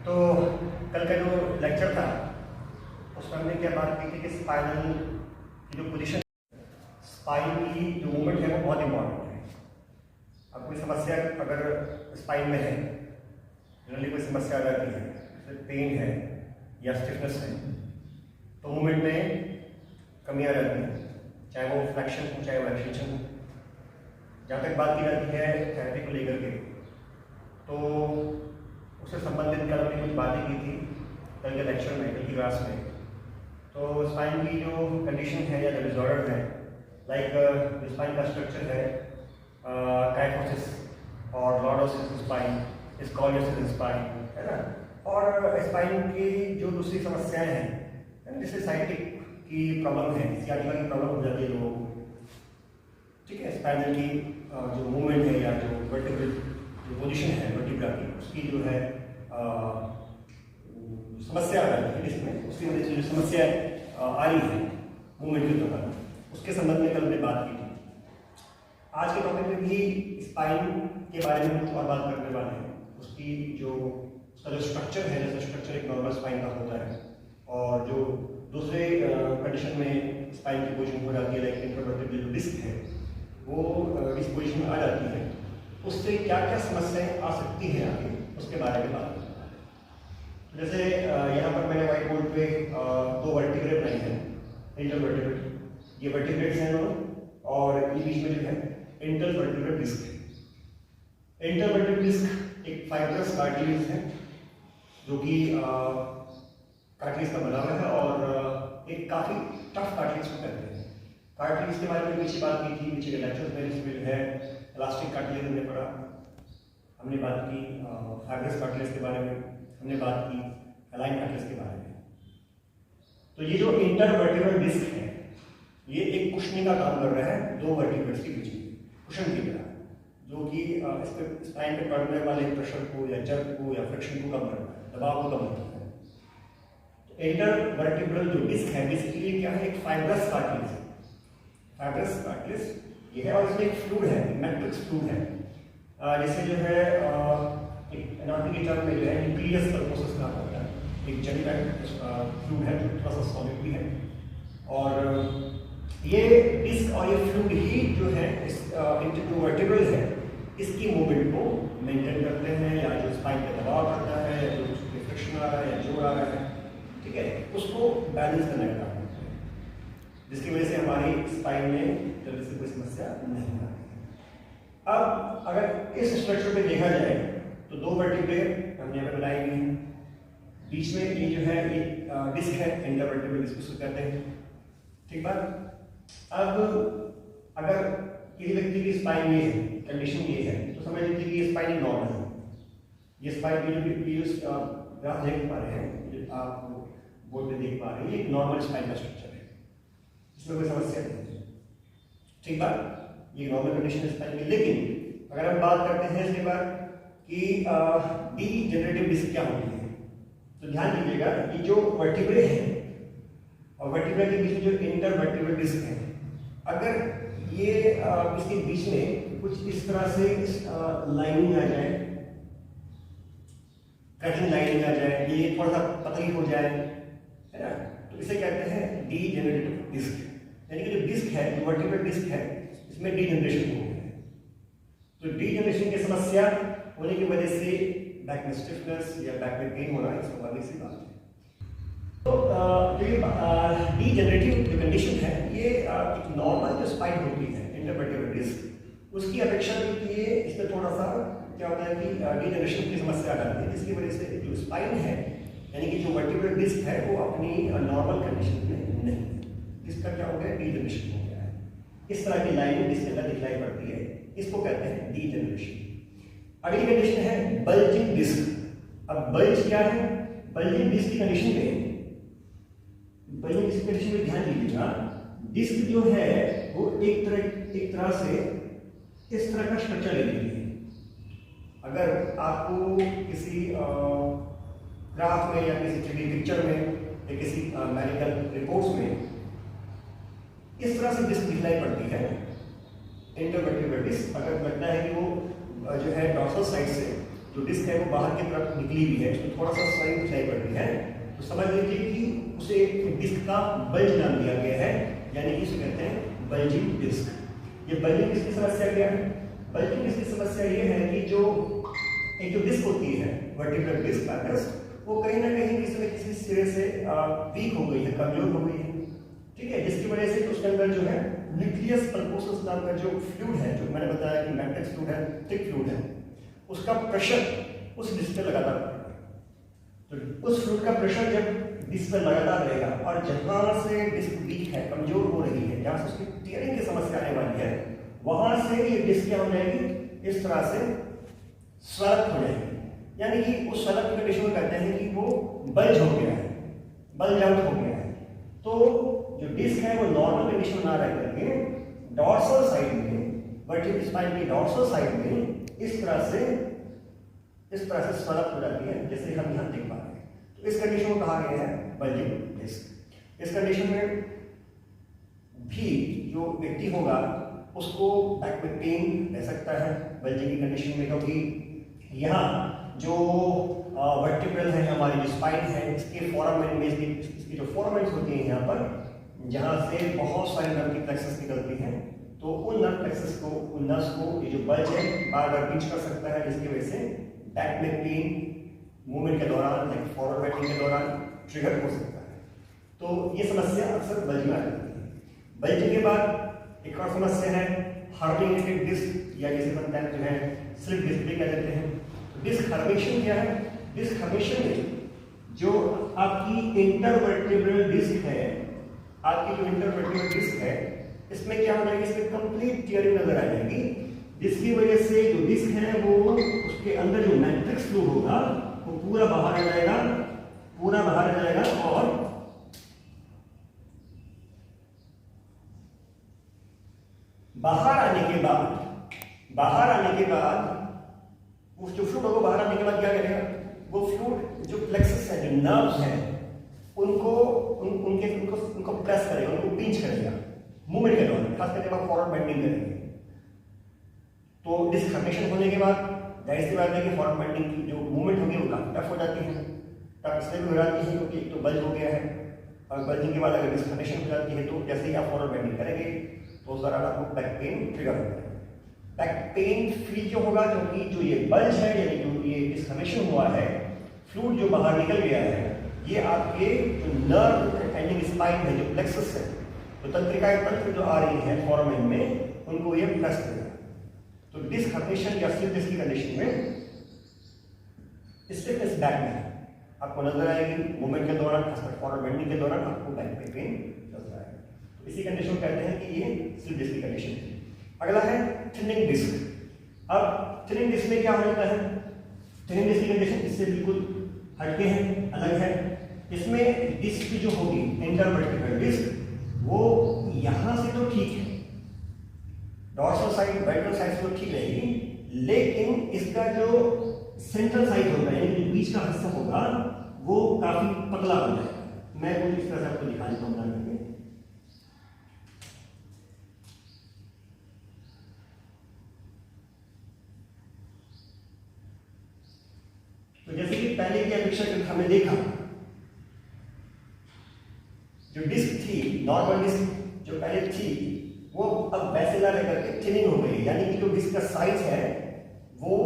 तो कल का जो लेक्चर था उसमें हमने क्या बात की थी कि स्पाइनल की जो पोजीशन, स्पाइन की जो मूवमेंट है वो बहुत इंपॉर्टेंट है। अब कोई समस्या अगर स्पाइन में है, जनरली कोई समस्या आ जाती है, जैसे पेन है या स्टिफनेस है, तो मूवमेंट में कमी आ जाती है, चाहे वो फ्लैक्शन हो चाहे वो एक्सटेंशन हो। जहाँ तक बात की जाती है थेरेपी को लेकर के, तो उससे संबंधित कल हमने कुछ बातें की थी कल के लेक्चर में, कल की क्लास में। तो स्पाइन की जो कंडीशन है या जो डिसऑर्डर है, लाइक स्पाइन का स्ट्रक्चर है काइफोसिस और लॉर्डोसिस स्पाइन, स्कॉलियोसिस स्पाइन, है ना। और स्पाइन की जो दूसरी समस्याएं हैं, जैसे साइटिक की प्रॉब्लम है, सियाटिका की प्रॉब्लम हो जाती है लोगों को, ठीक है। स्पाइनल की जो मूवमेंट है या जो वर्टिब्रल जो पोजीशन है वर्टिब्रा की, उसकी जो है समस्या आ रही है इसमें, उसकी वजह से जो समस्या आ रही है मूवमेंट के दौरान, उसके संबंध में कल हमने बात की थी। आज के टॉपिक में भी स्पाइन के बारे में कुछ और बात करने वाले हैं। उसकी जो उसका जो स्ट्रक्चर है, जैसे स्ट्रक्चर एक नॉर्मल स्पाइन का होता है, और जो दूसरे कंडीशन में स्पाइन की पोजीशन हो जाती है, लाइक इंटरवर्टिब्रल डिस्क है, वो इस पोजीशन में आ जाती है, उससे क्या क्या समस्याएं आ सकती हैं आगे, उसके बारे में बात करना है। जैसे यहाँ पर मैंने व्हाइट बोर्ड पे दो वर्टिब्रे बनाई हैं, इंटरवर्टिब्रल, ये वर्टिब्रेट्स हैं दोनों, और ये बीच में जो है इंटरवर्टिब्रल डिस्क है। इंटरवर्टिब्रल डिस्क एक फाइब्रस कार्टिलेज है जो कि कार्टिलेज का बना हुआ है, और एक काफी टफ कार्टिलेज को कहते हैं। कार्टिलेज के बारे में पीछे बात की थी, पीछे के लेक्चर्स में, इसमें जो है इलास्टिक कार्टिलेज हमने पढ़ा, हमने बात की फाइब्रस कार्टिलेज के बारे में, हमने बात की एलाइन कार्टिलेज के बारे में। तो ये जो इंटरवर्टिब्रल डिस्क है, ये एक कुशनिंग का काम कर रहा है दो वर्टिब्रेट्स के बीच में, कुशन की तरह, जो कि इस पे स्पाइन पे पड़ने वाले प्रेशर को या जर्क को या फ्रिक्शन को कम करता है, दबाव को कम करता है। तो इंटरवर्टिब्रल जो डिस्क है बेसिकली क्या है, एक फाइब्रस कार्टिलेज है, फाइब्रस कार्टिलेज ये है, और इसमें एक फ्लूइड है, मैट्रिक्स फ्लूइड है, जैसे जो है एक एनाटॉमी के टर्म में जो है न्यूक्लियस पल्पोसस कहा जाता है, एक जेली टाइप फ्लूइड है जो थोड़ा सा सॉलिड भी है। और ये डिस्क और ये फ्लूइड ही जो है इस इंटरवर्टिब्रल है, इसकी मूवमेंट को मेंटेन करते हैं, या जो स्पाइन पे दबाव पड़ता है, या जो फ्रिक्शन आ रहा है या जोर आ रहा है, ठीक है, उसको बैलेंस करने का काम करते हैं, जिसकी वजह से हमारी स्पाइन में जल्दी से कोई समस्या नहीं आती। अब अगर इस स्ट्रक्चर पे देखा जाए तो दो वर्टिब्रे हमने यहाँ पे बनाई हुई हैं, बीच में ये जो है ये डिस्क है, इंटरवर्टिब्रल डिस्क उसको कहते हैं, ठीक बात। अब अगर किसी व्यक्ति की स्पाइन ये है, कंडीशन ये है, तो समझ लीजिए कि ये स्पाइन नॉर्मल है। ये स्पाइन की जो ग्राफ देख पा रहे हैं, जो आप बोर्ड पे देख पा रहे हैं, ये एक नॉर्मल स्पाइन का स्ट्रक्चर है, इसमें कोई समस्या नहीं है, ठीक बात। ये नॉर्मल कंडीशन है स्पाइन की। लेकिन अगर हम बात करते हैं इसके बाद कि डीजेनरेटिव डिस्क क्या होती है, तो ध्यान दीजिएगा, ये जो वर्टिब्रे है और वर्टिब्रा के बीच में जो इंटरवर्टिब्रल डिस्क है, अगर ये इसके बीच में कुछ इस तरह से लाइनिंग आ जाए, कटिंग लाइनिंग आ जाए, ये थोड़ा सा पतली हो जाए, है ना, तो इसे कहते हैं डीजेनरेटिव डिस्क। यानी कि जो डिस्क है, जो वर्टिब्रल डिस्क है, इसमें डीजनरेशन हो गया है। तो डीजनरेशन की समस्या होने की वजह से बैक में स्टिफनेस या बैक में पेन होना, इसको वाली सी बात है। तो ये डीजेनरेटिव जो कंडीशन है, ये एक नॉर्मल जो स्पाइन होती है इंटरवर्टिब्रल डिस्क, उसकी अपेक्षा में ये इसमें थोड़ा सा क्या होता है कि डीजेनरेशन की समस्या आ जाती है, जिसकी वजह से जो स्पाइन है, यानी कि जो वर्टिब्रल डिस्क है, वो अपनी नॉर्मल कंडीशन में नहीं है, इसका क्या हो गया, डीजेनरेशन हो गया है। इस तरह की लाइन जिसके अंदर दिखलाई पड़ती है, इसको कहते हैं डीजेनरेशन। अगली कंडीशन है बल्जिंग डिस्क। अब बल्ज क्या है, बल्जिंग डिस्क की कंडीशन में, बल्जिंग डिस्क कंडीशन में ध्यान दीजिएगा, डिस्क जो है वो एक तरह से इस तरह का स्ट्रक्चर ले लेती है। अगर आपको किसी ग्राफ में या किसी 3D पिक्चर में या किसी मेडिकल रिपोर्ट्स में इस तरह से डिस्क दिखलाई पड़ती है, इंटरवर्टिब्रल डिस्क, अगर लगता है कि वो जो है डॉर्सल साइड से जो डिस्क है वो बाहर की तरफ निकली हुई है, उसमें थोड़ा सा स्वाइंग दिखाई पड़ रही है, तो समझ लीजिए कि उसे डिस्क का बल्ज नाम दिया गया है, यानी कि इसे कहते हैं बल्जिंग डिस्क। ये बल्जिंग डिस्क की समस्या क्या है? बल्जिंग डिस्क की समस्या ये है कि जो एक जो डिस्क होती है वर्टिब्रल डिस्क कार्कस, वो कहीं ना कहीं किसी न किसी सिरे से वीक हो गई है, कमजोर हो गई है, ठीक है, जिसकी वजह से उसके अंदर जो है न्यूक्लियस पल्पोसस नाम का जो फ्लूइड है, जो मैंने बताया कि मैट्रिक्स फ्लूइड है, थिक फ्लूइड है, उसका प्रेशर उस डिस्क पे लगातार रहेगा। तो उस फ्लूइड का प्रेशर जब डिस्क पे लगातार रहेगा और जहां से डिस्क वीक है, कमजोर हो रही है, जहां से उसकी टियरिंग की समस्या आने वाली है, वहां से ये डिस्क क्या हो जाएगी, इस तरह से स्वेलअप हो जाएगी, यानी कि उस स्वेलअप की कंडीशन में कहते हैं कि वो बल्ज हो गया है, बल्ज आउट हो गया है। तो जो डिस्क है वो नॉर्मल कंडीशन ना रह करके डॉर्सल साइड में, वर्टिब्रल स्पाइन की डॉर्सल साइड में इस तरह से स्वेलअप हो जाती है, जैसे हम यहाँ देख पा रहे हैं। तो इस कंडीशन को कहा गया है बल्जिंग डिस्क। इस कंडीशन में भी जो व्यक्ति होगा उसको बैक में पेन रह सकता है बल्जिंग की कंडीशन में, क्योंकि यहाँ जो वर्टिब्रल है, हमारी जो स्पाइन है, इसके फोरामेन में इसकी जो फोरामेंट्स होती हैं यहाँ पर, जहाँ से बहुत सारे नर्व की प्लेक्सस निकलती हैं, तो उन नर्व प्लेक्सस को, उन नर्व्स को ये जो बल्ज है बार बार पिंच कर सकता है, जिसकी वजह से बैक में पेन मूवमेंट के दौरान, लाइक फॉरवर्ड बेंडिंग के दौरान ट्रिगर हो सकता है। तो ये समस्या अक्सर बल्जिंग आ जाती है। बल्जिंग के बाद एक और समस्या है हर्निएटेड डिस्क, या जिसे समटाइम्स जो है स्लिप डिस्क भी कह देते हैं। डिस्क हर्निएशन क्या है? डिस्क हर्निएशन में जो आपकी इंटरवर्टिब्रल डिस्क है, आपकी जो इंटरवर्टिब्रल डिस्क है, इसमें क्या हो जाएगी, इसमें कंप्लीट टियरिंग नजर आ जाएगी, जिसकी वजह से जो डिस्क है वो उसके अंदर जो मैट्रिक्स फ्लूइड होगा वो पूरा बाहर आ जाएगा, पूरा बाहर आ जाएगा, और बाहर आने के बाद उस जो फ्लूइड होगा, बाहर आने के बाद क्या करेगा, वो फ्लूइड जो प्लेक्सस है, जो नर्व्स हैं, उनको प्रेस करेगा, उनको पिंच करेगा मूवमेंट के दौरान, खास करके आप फॉरवर्ड बेंडिंग करेंगे। तो डिस्क हर्निएशन होने के बाद जाहिर सी बात है कि फॉरवर्ड बेंडिंग की जो मूवमेंट होगी वो काफी टफ हो जाती है। टफ इसलिए भी हो जाती है क्योंकि एक तो बल्ज हो गया है, और बल्जिंग के बाद अगर डिस्क हर्निएशन हो जाती है तो जैसे ही आप फॉरवर्ड बेंडिंग करेंगे तो उस दौरान आपको बैक पेन ट्रिगर होगा। बैक पेन फील क्यों होगा? क्योंकि जो ये बल्ज है, यानी जो ये डिस्क हर्निएशन हुआ है, फ्लूइड जो बाहर निकल गया है, ये आपके जो नर्व एंडिंग स्पाइन है, जो प्लेक्सस है, तो तंत्रिकाएं तंत्र जो आ रही है फोरामेन में, उनको ये प्रेस करेगा। तो डिस्क हर्निएशन या स्लिप डिस्क की कंडीशन में स्टिफनेस बैक में आपको नजर आएगी, मूवमेंट के दौरान, खासकर फॉरवर्ड बेंडिंग के दौरान आपको बैक में पेन नजर आएगा। तो इसी कंडीशन को कहते हैं कि ये स्लिप डिस्क की कंडीशन है। अगला है थिनिंग डिस्क। अब थिनिंग डिस्क में क्या हो जाता है? थिनिंग डिस्क की कंडीशन इससे बिल्कुल हटके है, अलग है। इसमें डिस्क जो होगी, इंटरवर्टिब्रल डिस्क, वो यहां से तो ठीक है, डॉर्सल साइड, वेंट्रल साइड से तो ठीक रहेगी, लेकिन इसका जो सेंट्रल साइड होगा, यानी जो बीच का हिस्सा होगा, वो काफी पतला हो जाएगा। मैं कुछ इस तरह से आपको दिखा देता हूं बना करके। तो जैसे कि पहले की अपेक्षा हमने देखा, जो डिस्क थी, नॉर्मल डिस्क जो पहले थी, वो अब वैसे ना रह करके थिनिंग हो गई, यानी कि जो डिस्क का साइज है वो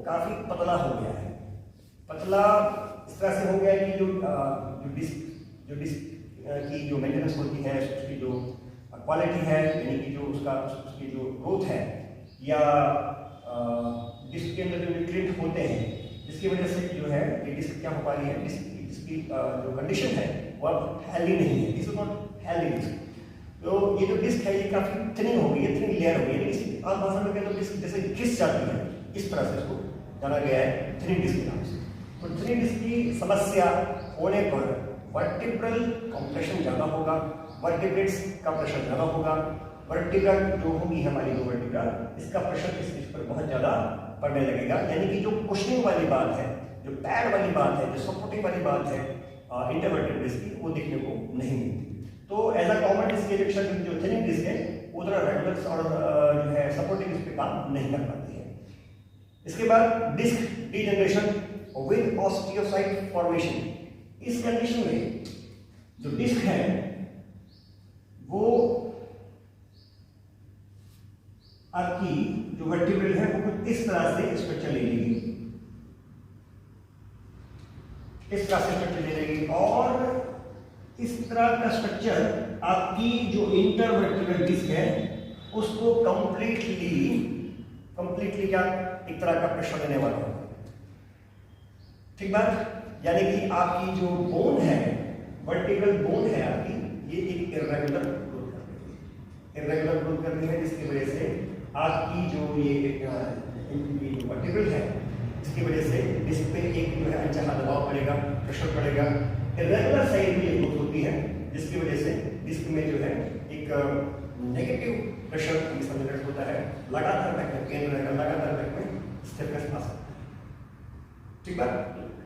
काफी पतला हो गया है। पतला इस तरह से हो गया है कि जो डिस्क की जो मेंटेनेंस होती है, उसकी जो क्वालिटी है, यानी कि जो उसकी जो ग्रोथ है, या डिस्क के अंदर जो न्यूट्रिएंट होते हैं, जिसकी वजह से जो है ये डिस्क क्या हो पा रही है, डिस्क की जो कंडीशन है वो अब हेल्दी नहीं है, this is not healthy disc. तो ये जो डिस्क है ये काफी थिनिंग हो गई है, थिनिंग लेयर हो गई है। आप भाषा में कहते हो डिस्क जैसे घिस जाती है, इस तरह से इसको जाना गया है थिनिंग डिस्क के नाम से। तो थिनिंग डिस्क की समस्या होने पर वर्टिब्रल कंप्रेशन ज्यादा होगा, वर्टिब्रेट्स का प्रेशर ज्यादा होगा, वर्टिब्रल जो होगी हमारी जो वर्टिब्रल, इसका प्रेशर इस पर बहुत ज्यादा पड़ने लगेगा, यानी कि जो कुशनिंग वाली बात है, जो पैड वाली बात है, जो सपोर्टिंग वाली बात है इंटरवर्टिब्रल डिस्क की, वो देखने को नहीं मिलती। तो एज अ कॉमन डिस्क की अपेक्षा जो थिनिंग डिस्क है, उधर रेगुलर और जो है सपोर्टिंग डिस्क पे काम नहीं कर पाती है। इसके बाद disc degeneration with osteocyte formation. इस कंडीशन में जो डिस्क है वो आपकी जो वर्टिब्रल है वो कुछ इस तरह से स्ट्रक्चर ले लेगी, इस तरह से स्ट्रक्चर ले लेगी, और इस तरह का स्ट्रक्चर आपकी जो इंटरवर्टिब्रल डिस्क है उसको कंप्लीटली क्या एक तरह का प्रेशर देने वाला है। ठीक बात, यानी कि आपकी जो बोन है, वर्टिब्रल बोन है आपकी, ये एक इर्रेगुलर ग्रोथ कर रही है, जिसकी वजह से आपकी जो ये वर्टिब्रल है इसकी वजह से डिस्क पे एक जो है अनचाहा दबाव पड़ेगा, प्रेशर पड़ेगा। इर्रेगुलर साइड में ग्रोथ होती है जिसकी वजह से डिस्क में जो है एक नेगेटिव प्रेशर जनरेट होता है, लगातार बैक में पेन रहेगा, लगातार बैक में स्टिफनेस आ सकता है। ठीक है,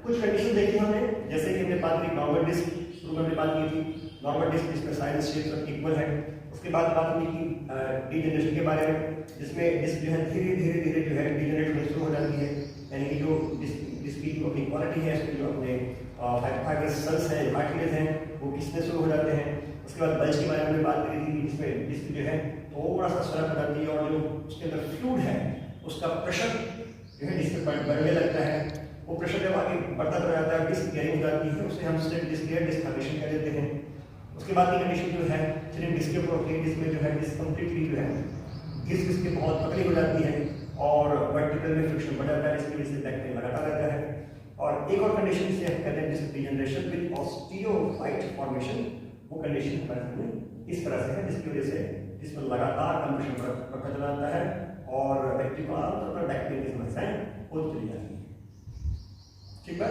कुछ कंडीशन देखी हमने, जैसे कि हमने बात की नॉर्मल डिस्क, शुरू में हमने बात की थी नॉर्मल डिस्क जिसमें साइनस शेप्स इक्वल है। उसके बाद बात हमने की डीजनरेशन के बारे में, जिसमें डिस्क जो है धीरे धीरे जो है डीजनरेट होना शुरू हो जाती है, यानी कि जो डिस्क की अपनी क्वालिटी है, इसके जो अपने फाइब्रोस सेल्स हैं, कार्टिलेज हैं, वो किसने शुरू हो जाते हैं। उसके बाद बल्ज के बारे में हमने बात करी थी, जिसमें डिस्क जो है थोड़ा सा स्वैप हो जाती है और जो उसके अंदर फ्लूइड है उसका प्रेशर जो है डिस्क पर बढ़ने लगता है। वो प्रेशर जब आगे बढ़ता जाता है, डिस्क गियरिंग हो जाती है, उसे हम स्टेट डिस्क या डिस्कॉर्डेशन कह देते हैं। उसके बाद की कंडीशन जो है सिर्फ डिस्क के ऊपर होती है, जिसमें जो है डिस्क कंप्लीटली जो है घिस के बहुत पतली हो जाती है और वर्टिकल में फ्रिक्शन बढ़ जाता है, इसकी वजह से बैक पेन लगातार रहता है। और एक और कंडीशन जिसे हम कहते हैं disc degeneration with osteophyte formation, वो कंडीशन हमारे इस तरह से है जिसकी वजह से इसमें लगातार कंप्रेशन बढ़ता चला जाता है और व्यक्ति को आमतौर पर बैक पेन की समस्याएं होती चली जाती है। ठीक है,